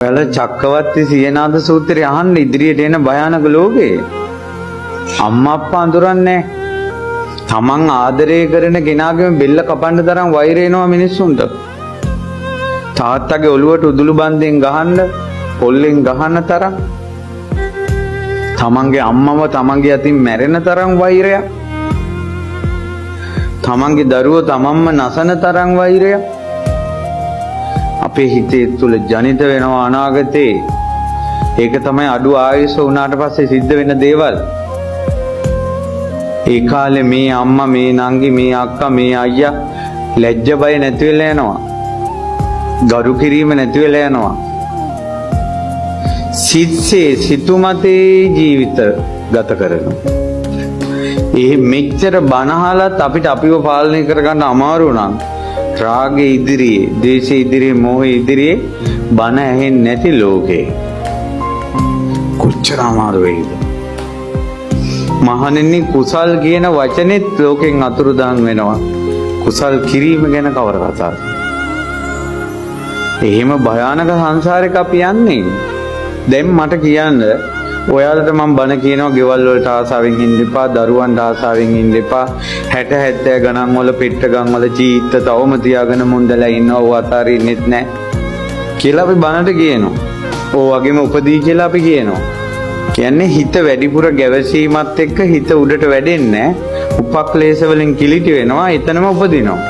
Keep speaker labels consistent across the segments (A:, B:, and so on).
A: ඔයාලා චක්කවර්ති සියනාද සූත්‍රය අහන්න ඉදිරියට එන භයානක ලෝකේ අම්මා අප්පා අඳුරන්නේ තමන් ආදරය කරන කෙනාගේම බෙල්ල කපන්න තරම් වෛර එනවා මිනිස්සුන්ට. තාත්තගේ ඔළුවට උදුළු බන්දෙන් ගහන්න, පොල්ලෙන් ගහන්න තරම්. තමන්ගේ අම්මව තමන්ගේ අතින් මැරෙන තරම් වෛරයක්. තමන්ගේ දරුවෝ තමන්ම නසන තරම් වෛරයක්. අපේ හිතේ තුල ජනිත වෙනවා අනාගතේ. ඒක තමයි අඩු ආයුෂ වුණාට පස්සේ සිද්ධ වෙන දේවල්. ඒ කාලේ මේ අම්මා, මේ නංගි, මේ අක්කා, මේ අයියා ලැජ්ජ බය නැති වෙලා යනවා. ගරු කිරීම නැති වෙලා යනවා. සිත්සේ සිතුමතේ ජීවිත ගත කරනවා. ඒ මෙච්චර බනහලත් අපිට අපිව පාලනය කරගන්න අමාරු නම් රාගයේ ඉදිරියේ, ද්වේෂයේ ඉදිරියේ, මෝහයේ ඉදිරියේ බන ඇහෙන්නේ නැති ලෝකේ කොච්චර අමාරු වෙයිද? මහණෙනි, කුසල් කියන වචනේත් ලෝකෙන් අතුරුදහන් වෙනවා. කුසල් කිරීම ගැන කවර කතාවද? එහෙම භයානක සංසාරයක අපි යන්නේ. දැන් මට කියන්න, ඔයාලට මම බන කියනවා ගෙවල් වලට ආසාවෙන් ඉන්න එපා, දරුවන්ට ආසාවෙන් ඉන්න එපා, 60 70 ගණන් වල පෙට්ටගම් වල චීත්ත තවම තියාගෙන මුන්දලා ඉන්නවා, ඔය අතාරින්නෙත් නැහැ කියලා අපි බනට කියනවා. ඕ වගේම උපදී කියලා අපි කියනවා. කියන්නේ හිත වැඩිපුර ගැවසීමත් එක්ක හිත උඩට වැඩෙන්නේ නැහැ. උපක්ලේශ වලින් කිලිටි වෙනවා, එතනම උපදිනවා.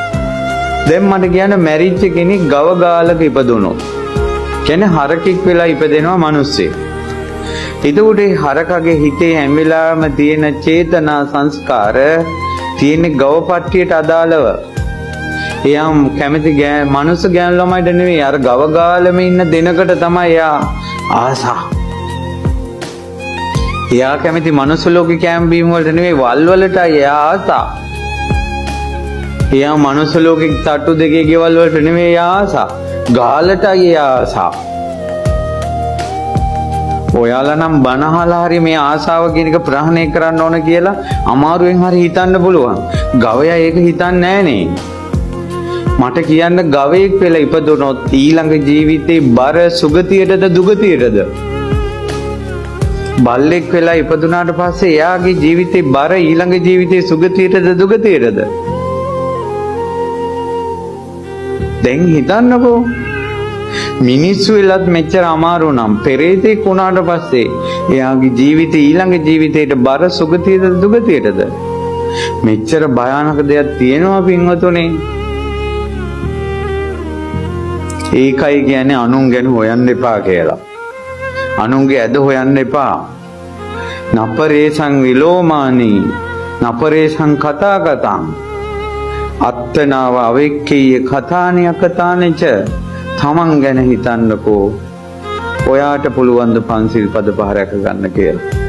A: දැන් මට කියන්න, මැරිච්ච කෙනෙක් ගව ගාලක ඉපදුනොත්, කියන්නේ හරකෙක් වෙලා ඉපදෙනවා මිනිස්සේ. එතකොට හරකගේ හිතේ හැම වෙලාවෙම තියෙන චේතනා සංස්කාර තියෙන ගවපට්ටියට අදාළව. එයා කැමති මනුස්ස ගෑනු ළමයිට නෙවෙයි, අර ගව ගාලෙම ඉන්න දෙනකට තමයි එයා ආසා. එයා කැමති මනුස්ස ලෝකේ කැම් බීම් වලට නෙවෙයි, වල් වලටයි එයා ආසා. එයා මනුස්ස ලෝකේ තට්ටු දෙකේ ගෙවල් වලට නෙවෙයි එයා ආසා, ගාලටයි එයා ආසා. ඔයාලා නම් බනහලා හරි මේ ආසාව කියන එක ප්‍රහාණය කරන්න ඕන කියලා අමාරුවෙන් හරි හිතන්න පුළුවන්. ගවයා ඒක හිතන්නේ නැහනේ. මට කියන්න, ගවයෙක් වෙලා ඉපදුනොත් ඊළඟ ජීවිතේ බර සුගතියටද දුගතියටද? බල්ලෙක් වෙලා ඉපදුනාට පස්සේ එයාගේ ජීවිතේ බර ඊළඟ ජීවිතේ සුගතියටද දුගතියටද? දැන් හිතන්නකෝ. මිනිස්සු වෙලත් මෙච්චර අමාරු නම් පෙරේතෙක් වුණාට පස්සේ එයාගේ ජීවිතේ ඊළඟ ජීවිතේට බර සුගතියද දුගතියටද? මෙච්චර භයානක දෙයක් තියෙනවා පින්වතුනේ. ඒකයි කියන්නේ අනුන් ගැන හොයන්න එපා කියලා. අනුන්ගේ ඇද හොයන්න එපා. නපරේසං විලෝමානි නපරේසං කතා කතං අත්තනාව අවෙක්කේය කතානි අකතානච. තමන් ගැන හිතන්නකෝ. ඔයාට පුළුවන් ද පන්සිල් පද පහ රැක ගන්න කියලා.